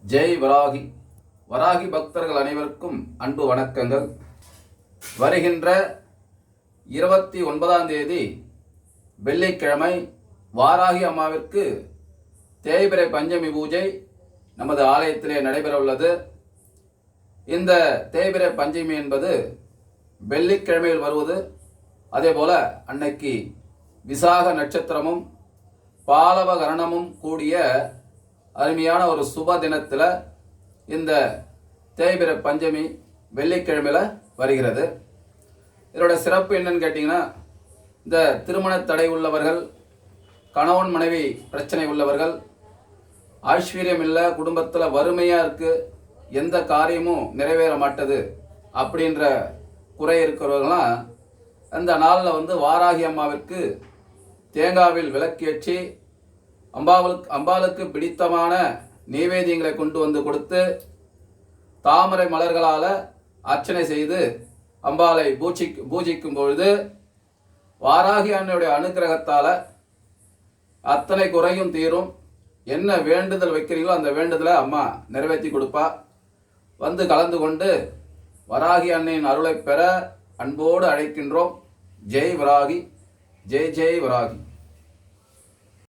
ஜெய் வராகி. வராகி பக்தர்கள் அனைவருக்கும் அன்பு வணக்கங்கள். வருகின்ற 29ஆம் தேதி வெள்ளிக்கிழமை வாராகி அம்மாவிற்கு தேய்பிறை பஞ்சமி பூஜை நமது ஆலயத்திலே நடைபெற உள்ளது. இந்த தேய்பிறை பஞ்சமி என்பது வெள்ளிக்கிழமையில் வருவது. அதே போல அன்னைக்கு விசாக நட்சத்திரமும் பாலவ கரணமும் கூடிய அருமையான ஒரு சுப தினத்தில் இந்த தேய்பிறை பஞ்சமி வெள்ளிக்கிழமையில் வருகிறது. இதோட சிறப்பு என்னன்னு கேட்டிங்கன்னா, இந்த திருமண தடை உள்ளவர்கள், கணவன் மனைவி பிரச்சனை உள்ளவர்கள், ஐஸ்வர்யம் இல்லை, குடும்பத்தில் வறுமையாக இருக்குது, எந்த காரியமும் நிறைவேற மாட்டது அப்படின்ற குறை இருக்கிறவர்களாம் அந்த நாளில் வாராகி அம்மாவிற்கு தேங்காவில் விளக்கேற்றி அம்பாளுக்கு பிடித்தமான நைவேத்தியங்களை கொண்டு வந்து கொடுத்து தாமரை மலர்களால் அர்ச்சனை செய்து அம்பாளை பூஜிக்கும் பொழுது வாராகி அன்னையுடைய அனுகிரகத்தால் அத்தனை குறையும் தீரும். என்ன வேண்டுதல் வைக்கிறீங்களோ அந்த வேண்டுதலை அம்மா நிறைவேற்றி கொடுப்பா. கலந்து கொண்டு வராகி அன்னையின் அருளை பெற அன்போடு அழைக்கின்றோம். ஜெய் வராகி, ஜெய் ஜெய் வராகி.